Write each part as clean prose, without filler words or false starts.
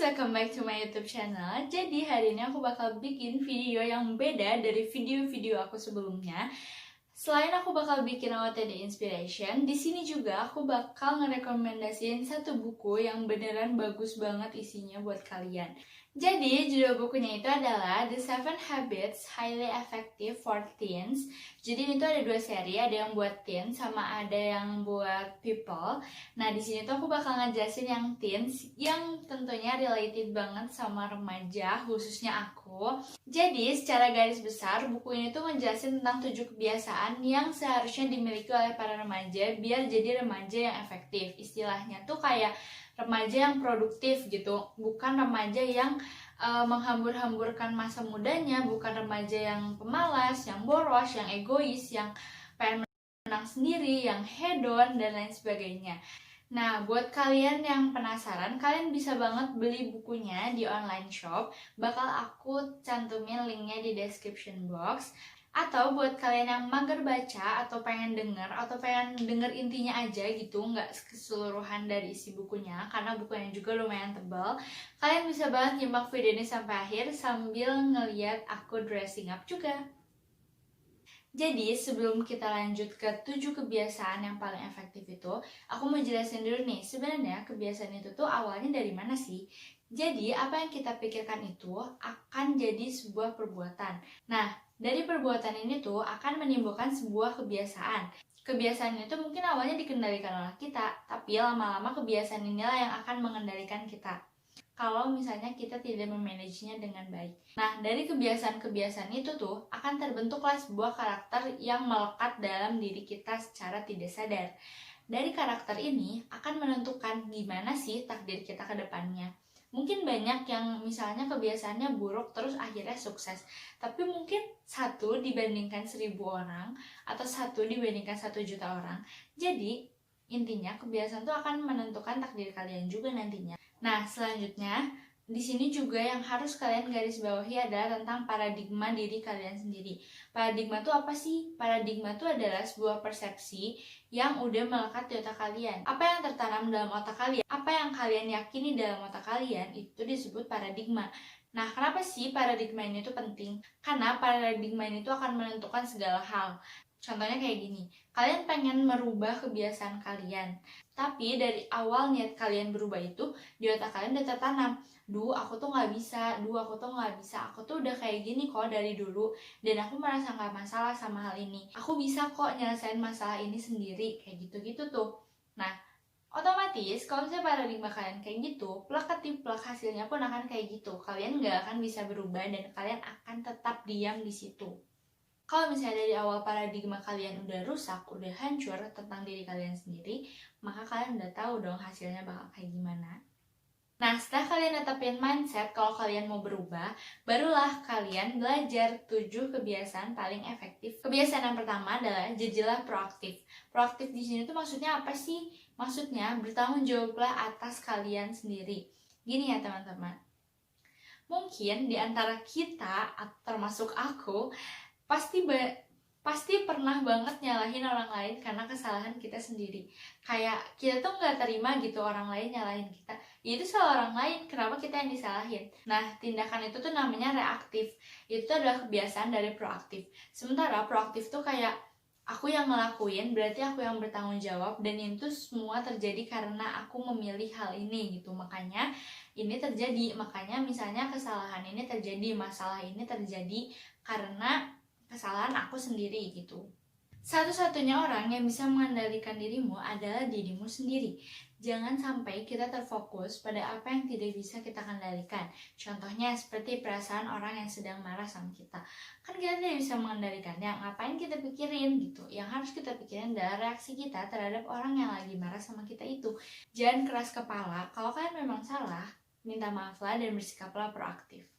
welcome back to my YouTube channel. Jadi hari ini aku bakal bikin video yang beda dari video-video aku sebelumnya. Selain aku bakal bikin OOTD Inspiration, di sini juga aku bakal ngerekomendasiin satu buku yang beneran bagus banget isinya buat kalian. Jadi judul bukunya itu adalah The 7 Habits Highly Effective for Teens. Jadi ini tuh ada dua seri, ada yang buat teens sama ada yang buat people. Nah di sini tuh aku bakal ngejelasin yang teens, yang tentunya related banget sama remaja, khususnya aku. Jadi secara garis besar buku ini tuh ngejelasin tentang 7 kebiasaan yang seharusnya dimiliki oleh para remaja biar jadi remaja yang efektif. Istilahnya tuh kayak remaja yang produktif gitu, bukan remaja yang menghambur-hamburkan masa mudanya, bukan remaja yang pemalas, yang boros, yang egois, yang pengen menang sendiri, yang hedon dan lain sebagainya. Nah, buat kalian yang penasaran, kalian bisa banget beli bukunya di online shop. Bakal aku cantumin linknya di description box. Atau buat kalian yang mager baca atau pengen denger intinya aja gitu, nggak keseluruhan dari isi bukunya, karena bukunya juga lumayan tebal, kalian bisa banget nyimak video ini sampai akhir sambil ngeliat aku dressing up juga. Jadi sebelum kita lanjut ke 7 kebiasaan yang paling efektif itu, aku mau jelasin dulu nih, sebenarnya kebiasaan itu tuh awalnya dari mana sih? Jadi apa yang kita pikirkan itu akan jadi sebuah perbuatan. Nah, dari perbuatan ini tuh akan menimbulkan sebuah kebiasaan. Kebiasaan itu mungkin awalnya dikendalikan oleh kita, tapi lama-lama kebiasaan inilah yang akan mengendalikan kita kalau misalnya kita tidak memanagenya dengan baik. Nah, dari kebiasaan-kebiasaan itu tuh akan terbentuklah sebuah karakter yang melekat dalam diri kita secara tidak sadar. Dari karakter ini akan menentukan gimana sih takdir kita ke depannya. Mungkin banyak yang misalnya kebiasaannya buruk terus akhirnya sukses, tapi mungkin 1 dibandingkan 1000 orang atau 1 dibandingkan 1 juta orang. Jadi intinya kebiasaan itu akan menentukan takdir kalian juga nantinya. Nah selanjutnya di sini juga yang harus kalian garis bawahi adalah tentang paradigma diri kalian sendiri. Paradigma itu apa sih? Paradigma itu adalah sebuah persepsi yang udah melekat di otak kalian. Apa yang tertanam dalam otak kalian, apa yang kalian yakini dalam otak kalian, itu disebut paradigma. Nah, kenapa sih paradigma ini tuh penting? Karena paradigma ini tuh akan menentukan segala hal. Contohnya kayak gini, kalian pengen merubah kebiasaan kalian, tapi dari awal niat kalian berubah itu di otak kalian udah tertanam. Aku tuh nggak bisa, aku tuh udah kayak gini kok dari dulu, dan aku merasa nggak masalah sama hal ini. Aku bisa kok nyelesain masalah ini sendiri, kayak gitu-gitu tuh. Nah, otomatis kalau misalnya paradigma kalian kayak gitu, plak ketiplak hasilnya pun akan kayak gitu. Kalian nggak akan bisa berubah dan kalian akan tetap diam di situ. Kalau misalnya dari awal paradigma kalian udah rusak, udah hancur tentang diri kalian sendiri, maka kalian udah tahu dong hasilnya bakal kayak gimana. Nah, setelah kalian netepin mindset kalau kalian mau berubah, barulah kalian belajar 7 kebiasaan paling efektif. Kebiasaan yang pertama adalah jadilah proaktif. Proaktif di sini tuh maksudnya apa sih? Maksudnya bertanggung jawablah atas kalian sendiri. Gini ya teman-teman. Mungkin di antara kita, termasuk aku, pasti pernah banget nyalahin orang lain karena kesalahan kita sendiri. Kayak kita tuh nggak terima gitu orang lain nyalahin kita, ya itu salah orang lain, kenapa kita yang disalahin? Nah, tindakan itu tuh namanya reaktif. Itu adalah kebiasaan dari proaktif. Sementara proaktif tuh kayak aku yang ngelakuin, berarti aku yang bertanggung jawab, dan itu semua terjadi karena aku memilih hal ini gitu. Makanya ini terjadi, makanya misalnya kesalahan ini terjadi, masalah ini terjadi karena kesalahan aku sendiri gitu. Satu-satunya orang yang bisa mengendalikan dirimu adalah dirimu sendiri. Jangan sampai kita terfokus pada apa yang tidak bisa kita kendalikan. Contohnya seperti perasaan orang yang sedang marah sama kita. Kan kita tidak bisa mengendalikannya, ngapain kita pikirin gitu. Yang harus kita pikirin adalah reaksi kita terhadap orang yang lagi marah sama kita itu. Jangan keras kepala, kalau kalian memang salah, minta maaflah dan bersikaplah proaktif.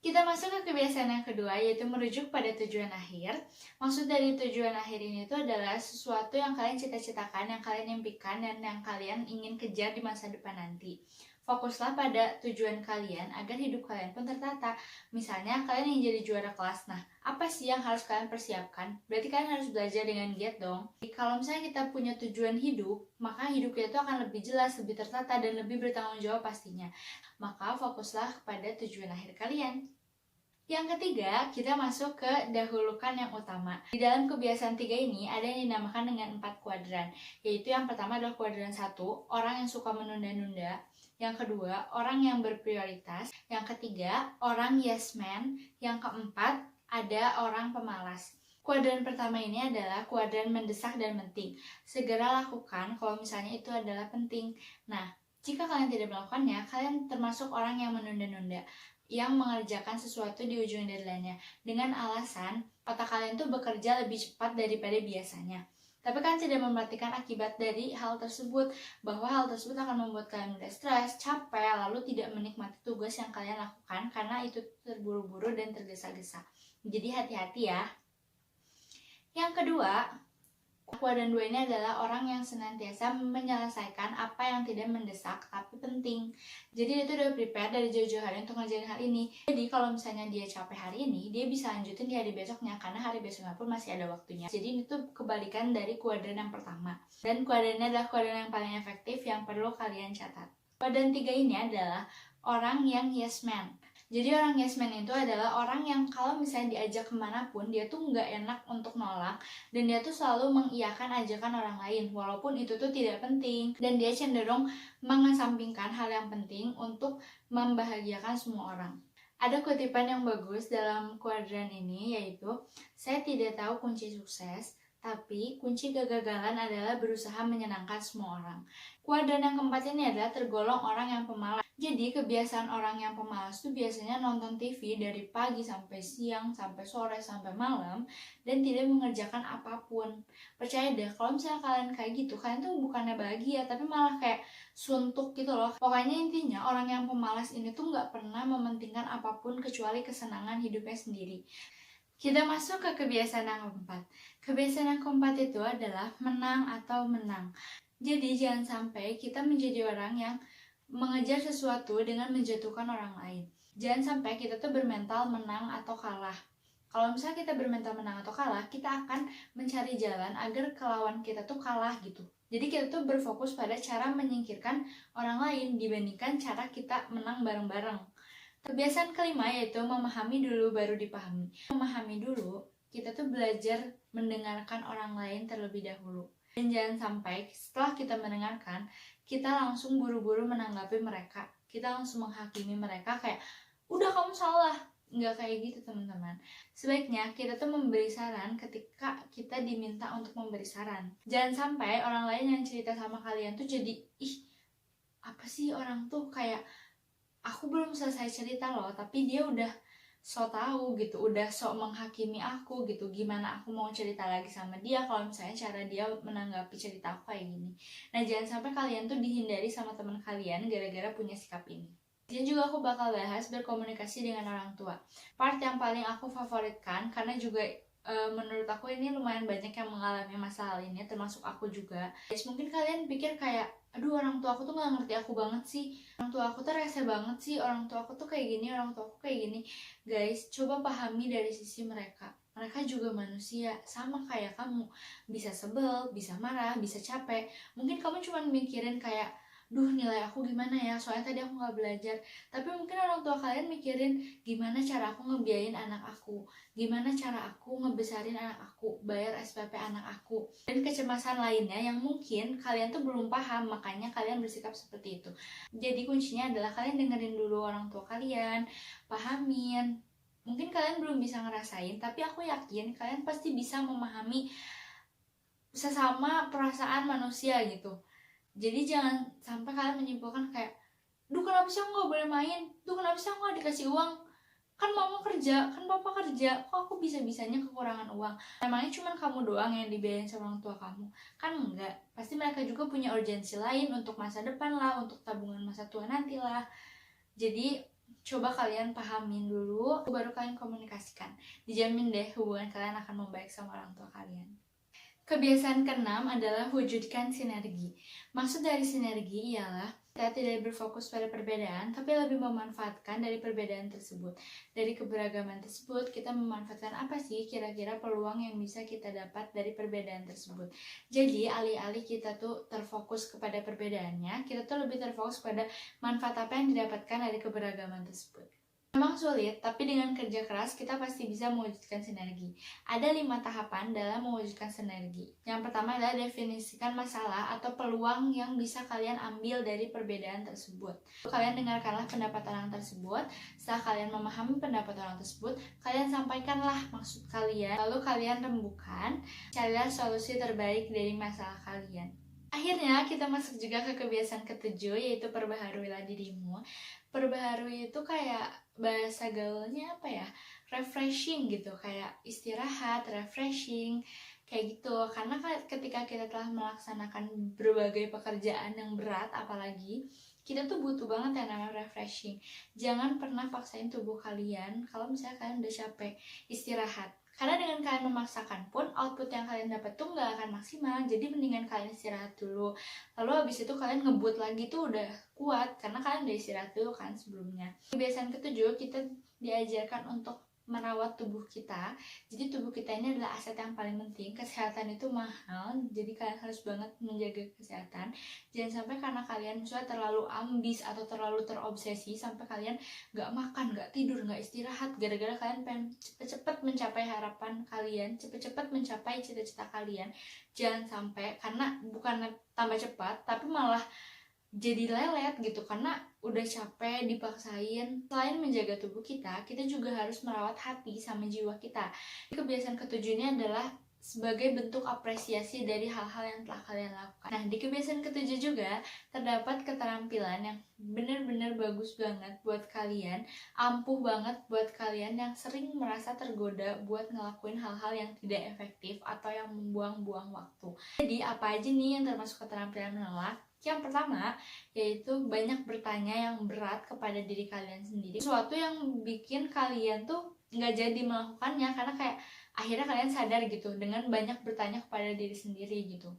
Kita masuk ke kebiasaan yang kedua, yaitu merujuk pada tujuan akhir. Maksud dari tujuan akhir ini itu adalah sesuatu yang kalian cita-citakan, yang kalian impikan, dan yang kalian ingin kejar di masa depan nanti. Fokuslah pada tujuan kalian agar hidup kalian pun tertata. Misalnya kalian yang jadi juara kelas, nah apa sih yang harus kalian persiapkan? Berarti kalian harus belajar dengan giat dong. Kalau misalnya kita punya tujuan hidup, maka hidup kita itu akan lebih jelas, lebih tertata, dan lebih bertanggung jawab pastinya. Maka fokuslah kepada tujuan akhir kalian. Yang ketiga, kita masuk ke dahulukan yang utama. Di dalam kebiasaan 3 ini ada yang dinamakan dengan 4 kuadran, yaitu yang pertama adalah kuadran 1, orang yang suka menunda-nunda. Yang kedua, orang yang berprioritas. Yang ketiga, orang yes man. Yang keempat, ada orang pemalas. Kuadran pertama ini adalah kuadran mendesak dan penting. Segera lakukan kalau misalnya itu adalah penting. Nah, jika kalian tidak melakukannya, kalian termasuk orang yang menunda-nunda, yang mengerjakan sesuatu di ujung deadline-nya dengan alasan otak kalian tuh bekerja lebih cepat daripada biasanya. Tapi kalian tidak memperhatikan akibat dari hal tersebut, bahwa hal tersebut akan membuat kalian mudah stres, capek, lalu tidak menikmati tugas yang kalian lakukan karena itu terburu-buru dan tergesa-gesa. Jadi hati-hati ya. Yang kedua, kuadran 2 ini adalah orang yang senantiasa menyelesaikan apa yang tidak mendesak tapi penting. Jadi dia tuh udah prepare dari jauh-jauh hari untuk ngerjain hal ini. Jadi kalau misalnya dia capek hari ini, dia bisa lanjutin di hari besoknya karena hari besoknya pun masih ada waktunya. Jadi itu kebalikan dari kuadran yang pertama. Dan kuadrannya adalah kuadran yang paling efektif yang perlu kalian catat. Kuadran 3 ini adalah orang yang yes man. Jadi orang yes man itu adalah orang yang kalau misalnya diajak kemanapun, dia tuh nggak enak untuk nolak, dan dia tuh selalu mengiyakan ajakan orang lain walaupun itu tuh tidak penting, dan dia cenderung mengesampingkan hal yang penting untuk membahagiakan semua orang. Ada kutipan yang bagus dalam kuadran ini, yaitu saya tidak tahu kunci sukses, tapi kunci kegagalan adalah berusaha menyenangkan semua orang. Kuadran yang keempat ini adalah tergolong orang yang pemalas. Jadi kebiasaan orang yang pemalas tuh biasanya nonton TV dari pagi sampai siang, sampai sore, sampai malam, dan tidak mengerjakan apapun. Percaya deh, kalau misalnya kalian kayak gitu, kalian tuh bukannya bahagia, tapi malah kayak suntuk gitu loh. Pokoknya intinya orang yang pemalas ini tuh gak pernah mementingkan apapun kecuali kesenangan hidupnya sendiri. Kita masuk ke kebiasaan yang keempat. Kebiasaan yang keempat itu adalah menang atau menang. Jadi jangan sampai kita menjadi orang yang mengejar sesuatu dengan menjatuhkan orang lain. Jangan sampai kita tuh bermental menang atau kalah. Kalau misalnya kita bermental menang atau kalah, kita akan mencari jalan agar kelawan kita tuh kalah gitu. Jadi kita tuh berfokus pada cara menyingkirkan orang lain dibandingkan cara kita menang bareng-bareng. Kebiasaan kelima yaitu memahami dulu baru dipahami. Memahami dulu, kita tuh belajar mendengarkan orang lain terlebih dahulu. Dan jangan sampai setelah kita mendengarkan, kita langsung buru-buru menanggapi mereka. Kita langsung menghakimi mereka kayak, udah kamu salah. Nggak kayak gitu teman-teman. Sebaiknya kita tuh memberi saran ketika kita diminta untuk memberi saran. Jangan sampai orang lain yang cerita sama kalian tuh jadi, ih apa sih orang tuh kayak, aku belum selesai cerita loh, tapi dia udah so tahu gitu, udah so menghakimi aku gitu. Gimana aku mau cerita lagi sama dia kalau misalnya cara dia menanggapi cerita aku kayak gini. Nah jangan sampai kalian tuh dihindari sama teman kalian gara-gara punya sikap ini. Dan juga aku bakal bahas berkomunikasi dengan orang tua. Part yang paling aku favoritkan karena juga menurut aku ini lumayan banyak yang mengalami masalah ini, termasuk aku juga. Guys, mungkin kalian pikir kayak, aduh orang tua aku tuh gak ngerti aku banget sih, orang tua aku tuh rese banget sih, orang tua aku tuh kayak gini, orang tua aku kayak gini. Guys, coba pahami dari sisi mereka. Mereka juga manusia, sama kayak kamu. Bisa sebel, bisa marah, bisa capek. Mungkin kamu cuma mikirin kayak, duh nilai aku gimana ya, soalnya tadi aku gak belajar. Tapi mungkin orang tua kalian mikirin, gimana cara aku ngebiayain anak aku, gimana cara aku ngebesarin anak aku, bayar SPP anak aku, dan kecemasan lainnya yang mungkin kalian tuh belum paham, makanya kalian bersikap seperti itu. Jadi kuncinya adalah kalian dengerin dulu orang tua kalian, pahamin. Mungkin kalian belum bisa ngerasain, tapi aku yakin kalian pasti bisa memahami sesama perasaan manusia gitu. Jadi jangan sampai kalian menyimpulkan kayak, duh kenapa sih aku gak boleh main, duh kenapa sih aku gak dikasih uang, kan mama kerja, kan papa kerja, kok aku bisa-bisanya kekurangan uang. Emangnya cuma kamu doang yang dibiayain sama orang tua kamu? Kan enggak, pasti mereka juga punya urgensi lain untuk masa depan lah, untuk tabungan masa tua nanti lah. Jadi coba kalian pahamin dulu, baru kalian komunikasikan. Dijamin deh hubungan kalian akan membaik sama orang tua kalian. Kebiasaan keenam adalah wujudkan sinergi. Maksud dari sinergi ialah Kita tidak berfokus pada perbedaan, tapi lebih memanfaatkan dari perbedaan tersebut. Dari keberagaman tersebut, kita memanfaatkan apa sih kira-kira peluang yang bisa kita dapat dari perbedaan tersebut. Jadi, alih-alih kita tuh terfokus kepada perbedaannya, kita tuh lebih terfokus pada manfaat apa yang didapatkan dari keberagaman tersebut. Memang sulit, tapi dengan kerja keras kita pasti bisa mewujudkan sinergi. Ada 5 tahapan dalam mewujudkan sinergi. Yang pertama adalah definisikan masalah atau peluang yang bisa kalian ambil dari perbedaan tersebut. Kalian dengarkanlah pendapat orang tersebut. Setelah kalian memahami pendapat orang tersebut, kalian sampaikanlah maksud kalian. Lalu kalian rembukan, carilah solusi terbaik dari masalah kalian. Akhirnya kita masuk juga ke kebiasaan ketujuh, yaitu perbaharuilah dirimu. Perbaharui itu kayak bahasa gaulnya apa ya, refreshing gitu, kayak istirahat, refreshing, kayak gitu. Karena ketika kita telah melaksanakan berbagai pekerjaan yang berat, apalagi kita tuh butuh banget yang namanya refreshing. Jangan pernah paksain tubuh kalian kalau misalnya kalian udah capek, istirahat. Karena dengan kalian memaksakan pun, output yang kalian dapat tuh nggak akan maksimal. Jadi mendingan kalian istirahat dulu. Lalu habis itu kalian ngebut lagi tuh udah kuat, karena kalian udah istirahat dulu kan sebelumnya. Kebiasaan ketujuh, kita diajarkan untuk merawat tubuh kita. Jadi tubuh kita ini adalah aset yang paling penting. Kesehatan itu mahal, jadi kalian harus banget menjaga kesehatan. Jangan sampai karena kalian misalnya terlalu ambis atau terlalu terobsesi sampai kalian gak makan, gak tidur, gak istirahat, gara-gara kalian pengen cepet-cepet mencapai harapan kalian, cepet-cepet mencapai cita-cita kalian. Jangan sampai, karena bukan tambah cepat tapi malah jadi lelet gitu, karena udah capek dipaksain. Selain menjaga tubuh kita juga harus merawat hati sama jiwa kita. Kebiasaan ketujuh ini adalah sebagai bentuk apresiasi dari hal-hal yang telah kalian lakukan. Nah, di kebiasaan ketujuh juga terdapat keterampilan yang benar-benar bagus banget buat kalian, ampuh banget buat kalian yang sering merasa tergoda buat ngelakuin hal-hal yang tidak efektif atau yang membuang-buang waktu. Jadi, apa aja nih yang termasuk keterampilan menolak? Yang pertama, yaitu banyak bertanya yang berat kepada diri kalian sendiri. Sesuatu yang bikin kalian tuh nggak jadi melakukannya, karena kayak akhirnya kalian sadar gitu dengan banyak bertanya kepada diri sendiri gitu.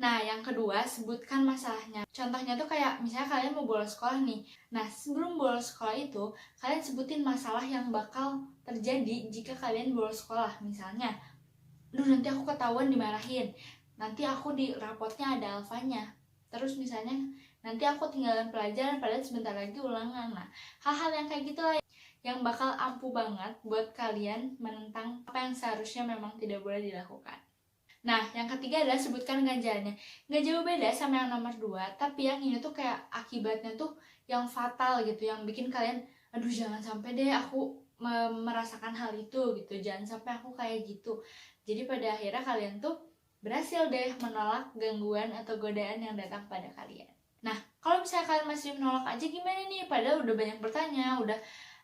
Nah, yang kedua, sebutkan masalahnya. Contohnya tuh kayak misalnya kalian mau bolos sekolah nih. Nah, sebelum bolos sekolah itu, kalian sebutin masalah yang bakal terjadi jika kalian bolos sekolah. Misalnya, nanti aku ketahuan dimarahin. Nanti aku di rapotnya ada alfanya. Terus misalnya, nanti aku tinggalan pelajaran padahal sebentar lagi ulangan. Nah, hal-hal yang kayak gitulah yang bakal ampuh banget buat kalian menentang apa yang seharusnya memang tidak boleh dilakukan. Nah, yang ketiga adalah sebutkan ganjalannya. Nggak jauh beda sama yang nomor 2, tapi yang ini tuh kayak akibatnya tuh yang fatal gitu, yang bikin kalian, aduh jangan sampai deh aku merasakan hal itu gitu, jangan sampai aku kayak gitu. Jadi pada akhirnya kalian tuh berhasil deh menolak gangguan atau godaan yang datang pada kalian. Nah, kalau misalnya kalian masih menolak aja gimana nih? Padahal udah banyak bertanya,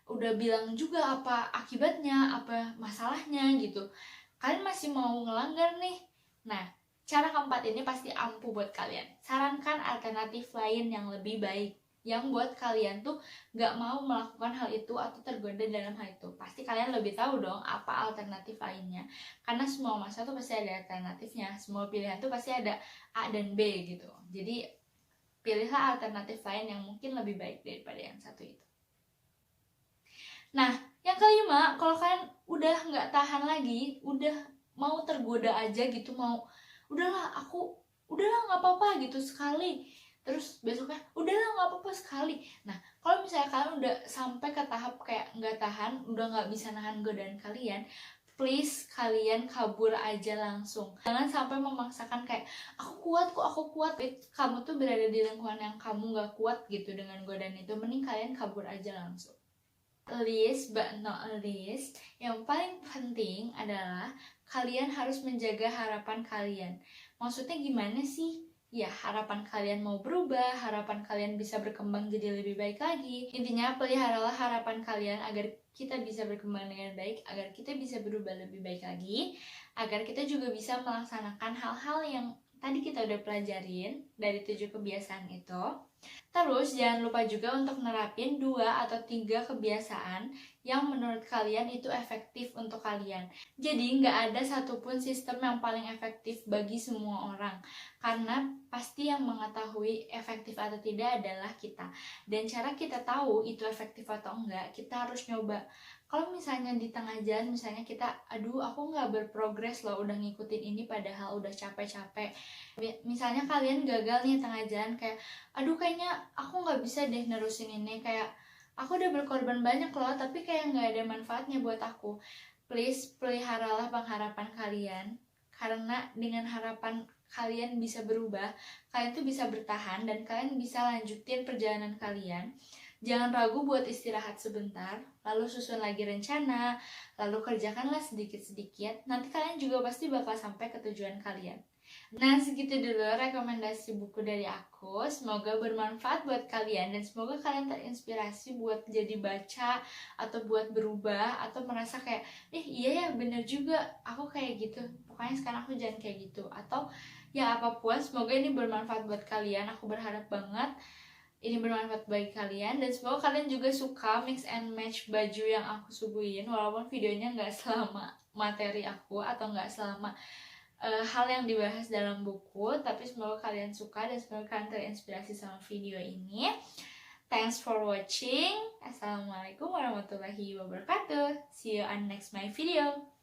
udah bilang juga apa akibatnya, apa masalahnya gitu. Kalian masih mau ngelanggar nih. Nah, cara keempat ini pasti ampuh buat kalian. Sarankan alternatif lain yang lebih baik, yang buat kalian tuh gak mau melakukan hal itu atau tergoda dalam hal itu. Pasti kalian lebih tahu dong apa alternatif lainnya, karena semua masalah tuh pasti ada alternatifnya. Semua pilihan tuh pasti ada A dan B gitu. Jadi pilihlah alternatif lain yang mungkin lebih baik daripada yang satu itu. Nah, yang kelima, kalau kalian udah gak tahan lagi, udah mau tergoda aja gitu, udahlah gak apa-apa gitu sekali, terus besoknya udahlah gak apa-apa sekali. Nah, kalau misalnya kalian udah sampai ke tahap kayak gak tahan, udah gak bisa nahan godaan kalian, please kalian kabur aja langsung. Jangan sampai memaksakan kayak aku kuat. Kamu tuh berada di lingkungan yang kamu gak kuat gitu dengan godaan itu. Mending kalian kabur aja langsung. Last but not least, yang paling penting adalah kalian harus menjaga harapan kalian. Maksudnya gimana sih? Ya, harapan kalian mau berubah, harapan kalian bisa berkembang jadi lebih baik lagi. Intinya, peliharalah harapan kalian agar kita bisa berkembang dengan baik, agar kita bisa berubah lebih baik lagi, agar kita juga bisa melaksanakan hal-hal yang tadi kita udah pelajarin dari 7 kebiasaan itu. Terus jangan lupa juga untuk nerapin 2 atau 3 kebiasaan yang menurut kalian itu efektif untuk kalian. Jadi nggak ada satupun sistem yang paling efektif bagi semua orang, karena pasti yang mengetahui efektif atau tidak adalah kita. Dan cara kita tahu itu efektif atau enggak, kita harus nyoba. Kalau misalnya di tengah jalan, misalnya kita, aduh aku nggak berprogres loh udah ngikutin ini padahal udah capek-capek. Misalnya kalian gagal nih tengah jalan, kayak aduh kayaknya aku nggak bisa deh nerusin ini, kayak aku udah berkorban banyak loh tapi kayak nggak ada manfaatnya buat aku. Please peliharalah pengharapan kalian, karena dengan harapan kalian bisa berubah, kalian tuh bisa bertahan dan kalian bisa lanjutin perjalanan kalian. Jangan ragu buat istirahat sebentar, lalu susun lagi rencana, lalu kerjakanlah sedikit-sedikit, nanti kalian juga pasti bakal sampai ke tujuan kalian. Nah, segitu dulu rekomendasi buku dari aku. Semoga bermanfaat buat kalian dan semoga kalian terinspirasi buat jadi baca atau buat berubah atau merasa kayak, iya ya bener juga aku kayak gitu. Pokoknya sekarang aku jangan kayak gitu. Atau ya apapun, semoga ini bermanfaat buat kalian. Aku berharap banget ini bermanfaat bagi kalian dan semoga kalian juga suka mix and match baju yang aku suguhin, walaupun videonya nggak selama materi aku atau nggak selama hal yang dibahas dalam buku, tapi semoga kalian suka dan semoga kalian terinspirasi sama video ini. Thanks for watching. Assalamualaikum warahmatullahi wabarakatuh. See you on next my video.